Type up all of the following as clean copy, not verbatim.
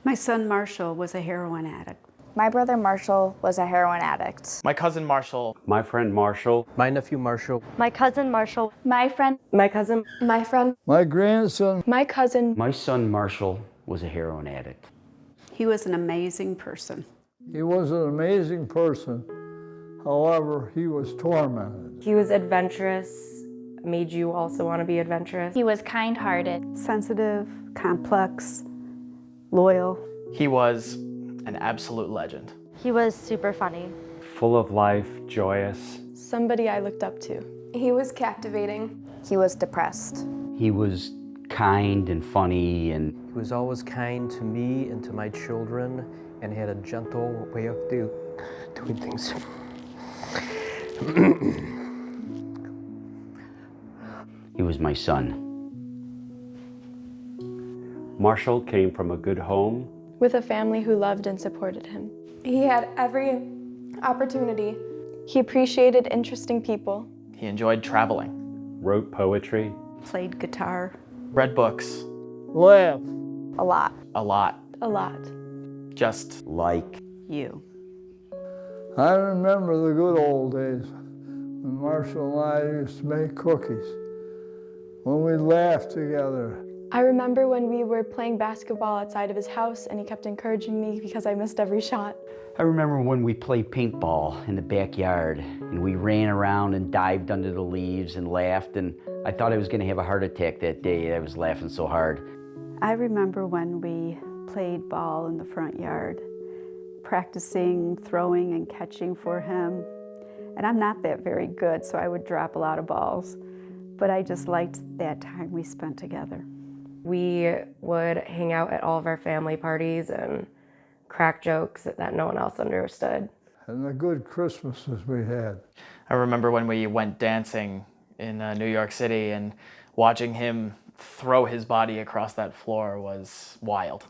My son Marshall was a heroin addict. My brother Marshall was a heroin addict. My cousin Marshall. My friend Marshall. My nephew Marshall. My cousin Marshall. My friend. My cousin. My friend. My grandson. My cousin. My son Marshall was a heroin addict. He was an amazing person. He was an amazing person. However, he was tormented. He was adventurous, made you also want to be adventurous. He was kind-hearted, sensitive, complex, loyal. He was an absolute legend. He was super funny. Full of life, joyous. somebody I looked up to. He was captivating. He was depressed. He was kind and funny, and He was always kind to me and to my children, and had a gentle way of doing things. he was my son. Marshall came from a good home. With a family who loved and supported him. He had every opportunity. He appreciated interesting people. He enjoyed traveling, Wrote poetry. Played guitar. read books, Laugh. A lot. a lot, A lot. just Like You. I remember the good old days when Marshall and I used to make cookies, when we laughed together. I remember when we were playing basketball outside of his house and he kept encouraging me because I missed every shot. I remember when we played paintball in the backyard and we ran around and dived under the leaves and laughed, and I thought I was going to have a heart attack that day. I was laughing so hard. I remember when we played ball in the front yard, practicing throwing and catching for him. And I'm not that very good, so I would drop a lot of balls. But I just liked that time we spent together. We would hang out at all of our family parties and crack jokes that no one else understood. And the good Christmases we had. I remember when we went dancing in New York City, and watching him throw his body across that floor was wild.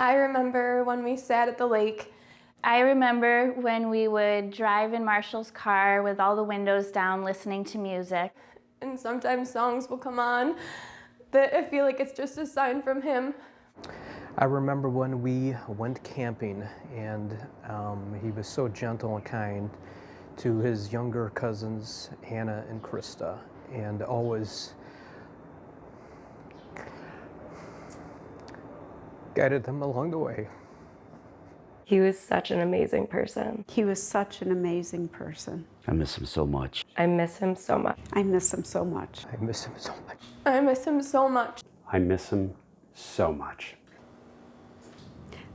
I remember when we sat at the lake. I remember when we would drive in Marshall's car with all the windows down listening to music. And sometimes songs will come on that I feel like it's just a sign from him. I remember when we went camping, and he was so gentle and kind to his younger cousins, Hannah and Krista, and always guided them along the way. He was such an amazing person. He was such an amazing person. I miss him so much. I miss him so much. I miss him so much. I miss him so much. I miss him so much. I miss him so much.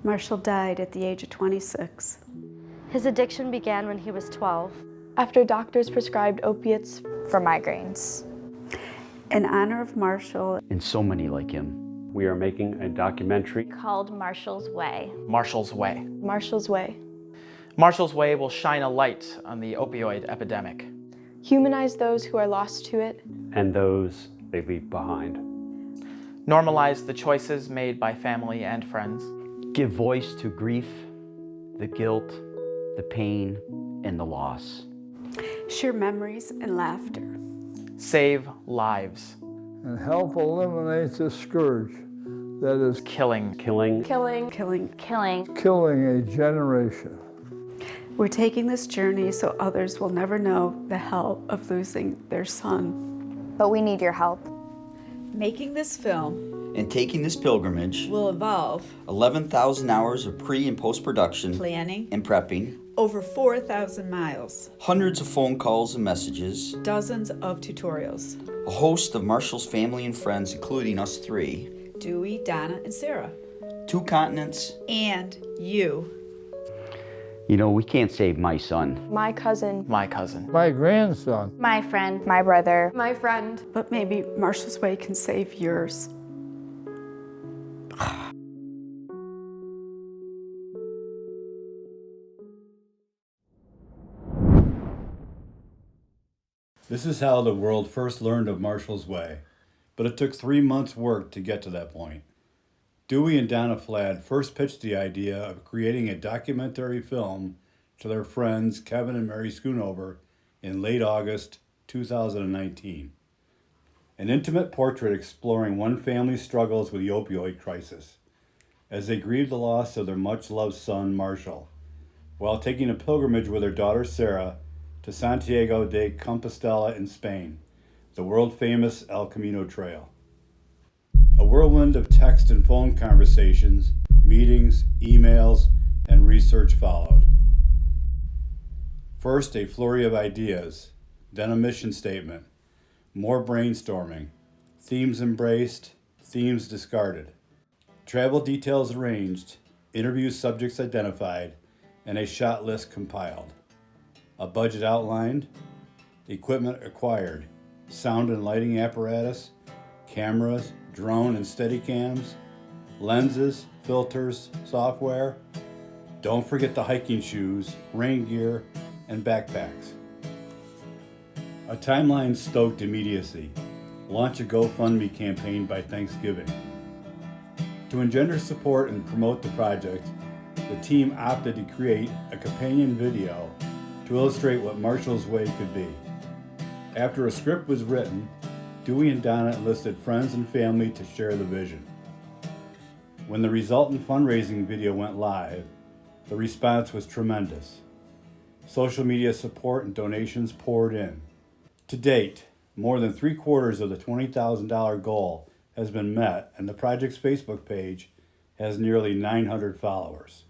Marshall died at the age of 26. His addiction began when he was 12. After doctors prescribed opiates. For migraines. In honor of Marshall, And so many like him. We are making a documentary. Called Marshall's Way. Marshall's Way. Marshall's Way. Marshall's Way will shine a light on the opioid epidemic. Humanize those who are lost to it. And those they leave behind. Normalize the choices made by family and friends. Give voice to grief, the guilt, the pain, and the loss. share memories and laughter. Save lives. And help eliminate the scourge that is Killing. killing a generation. We're taking this journey so others will never know the hell of losing their son. But we need your help. Making this film and taking this pilgrimage will involve 11,000 hours of pre- and post-production, planning, and prepping, over 4,000 miles, hundreds of phone calls and messages, dozens of tutorials. a host of Marshall's family and friends, including us three, Dewey, Donna, and Sarah. 2 continents, And you. You know, we can't save my son. My cousin. My cousin. My grandson. My friend. My brother. My friend. But maybe Marshall's Way can save yours. This is how the world first learned of Marshall's Way, but it took 3 months' work to get to that point. Dewey and Donna Flad first pitched the idea of creating a documentary film to their friends Kevin and Mary Schoonover in late August 2019. An intimate portrait exploring one family's struggles with the opioid crisis. as they grieved the loss of their much-loved son, Marshall, while taking a pilgrimage with their daughter, Sarah, to Santiago de Compostela in Spain, the world-famous El Camino Trail. A whirlwind of text and phone conversations, meetings, emails, and research followed. First, a flurry of ideas, then a mission statement, more brainstorming, themes embraced, themes discarded, travel details arranged, interview subjects identified, and a shot list compiled. A budget outlined, equipment acquired, sound and lighting apparatus, cameras, drone and Steadicams, lenses, filters, software. Don't forget the hiking shoes, rain gear, and backpacks. A timeline stoked immediacy. Launch a GoFundMe campaign by Thanksgiving. To engender support and promote the project, the team opted to create a companion video to illustrate what Marshall's Way could be. After a script was written, Dewey and Donna enlisted friends and family to share the vision. When the resultant fundraising video went live, the response was tremendous. Social media support and donations poured in. To date, more than 3/4 of the $20,000 goal has been met, and the project's Facebook page has nearly 900 followers.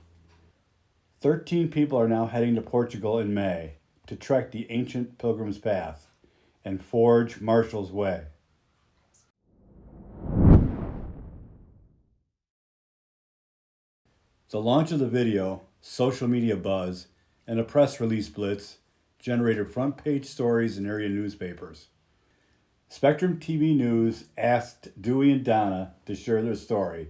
13 people are now heading to Portugal in May to trek the ancient Pilgrim's Path and forge Marshall's Way. The launch of the video, social media buzz, and a press release blitz generated front-page stories in area newspapers. Spectrum TV News asked Dewey and Donna to share their story,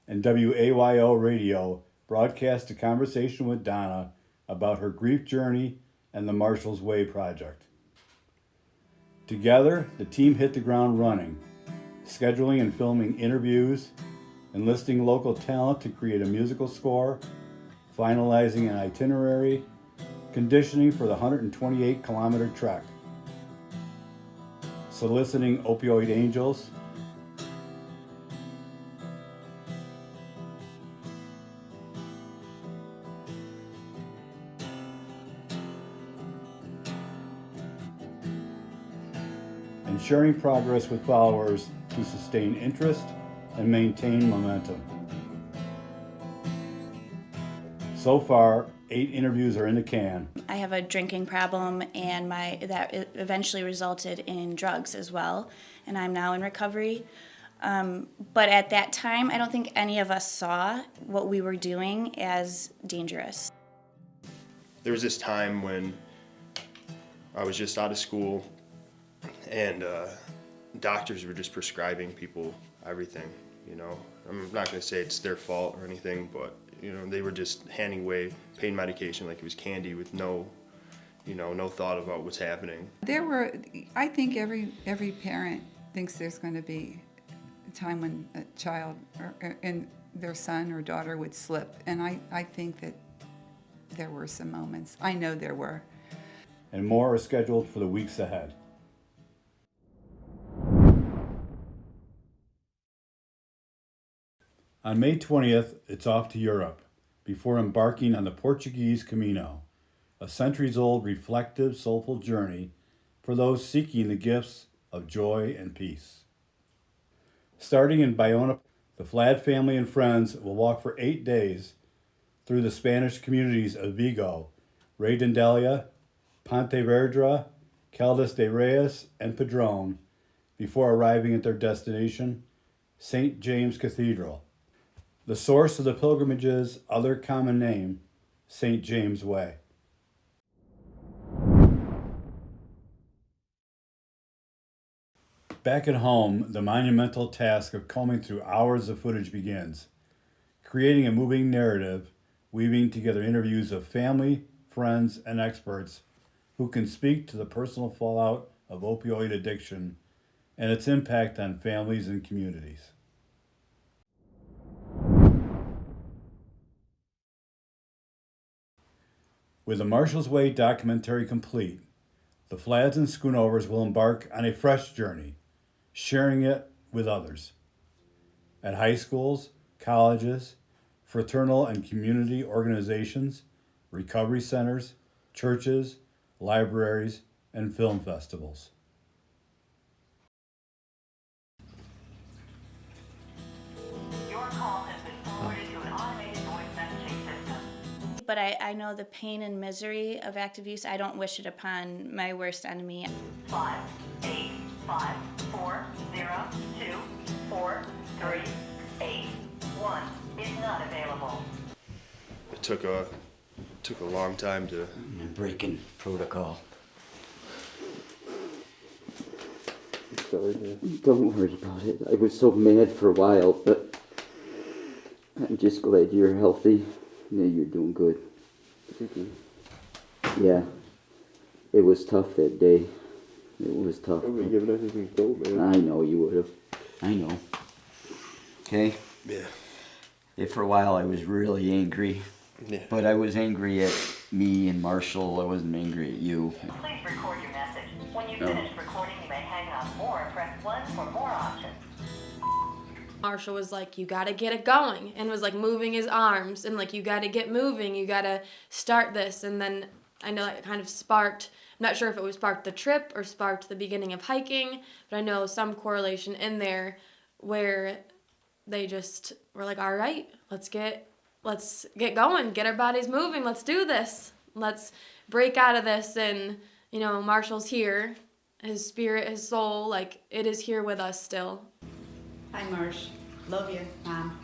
and WAYO Radio broadcast a conversation with Donna about her grief journey and the Marshall's Way project. Together, the team hit the ground running, scheduling and filming interviews, enlisting local talent to create a musical score, finalizing an itinerary, conditioning for the 128-kilometer trek, soliciting opioid angels, and sharing progress with followers to sustain interest and maintain momentum. So far, 8 interviews are in the can. I have a drinking problem, and that eventually resulted in drugs as well, and I'm now in recovery. But at that time, I don't think any of us saw what we were doing as dangerous. There was this time when I was just out of school, and doctors were just prescribing people everything, you know. I'm not going to say it's their fault or anything, but you know, they were just handing away pain medication like it was candy with no thought about what's happening. I think every parent thinks there's going to be a time when a child and their son or daughter would slip, and I think that there were some moments. I know there were. And more are scheduled for the weeks ahead. On May 20th, it's off to Europe before embarking on the Portuguese Camino, a centuries-old, reflective, soulful journey for those seeking the gifts of joy and peace. Starting in Bayona, the Flad family and friends will walk for 8 days through the Spanish communities of Vigo, Redondela, Pontevedra, Caldas de Reis, and Padrón before arriving at their destination, St. James Cathedral, the source of the pilgrimage's other common name, St. James Way. Back at home, the monumental task of combing through hours of footage begins, creating a moving narrative, weaving together interviews of family, friends, and experts who can speak to the personal fallout of opioid addiction and its impact on families and communities. With the Marshall's Way documentary complete, the Flads and Schoonovers will embark on a fresh journey, sharing it with others. At high schools, colleges, fraternal and community organizations, recovery centers, churches, libraries, and film festivals. But I know the pain and misery of active use. I don't wish it upon my worst enemy. 5, 8, 5, 4, 0, 2, 4, 3, 8, 1 is not available. It took a long time to breaking protocol. Sorry, man. Don't worry about it. I was so mad for a while, but I'm just glad you're healthy. Yeah, you're doing good. Yeah, it was tough that day. It was tough. I would have given anything to go, man. I know you would have. I know. Okay? Yeah. Yeah, for a while I was really angry. Yeah. But I was angry at me and Marshall. I wasn't angry at you. Please record your message. When you No. finish recording, you may hang up or press 1 for more options. Marshall was like, you gotta get it going, and was like moving his arms and like, you gotta get moving, you gotta start this. And then I know it kind of sparked, I'm not sure if it was sparked the trip or sparked the beginning of hiking, but I know some correlation in there where they just were like, all right, let's get going, get our bodies moving, let's do this, let's break out of this. And you know, Marshall's here, his spirit, his soul, like it is here with us still. Hi, Marsh. Love you, Mom.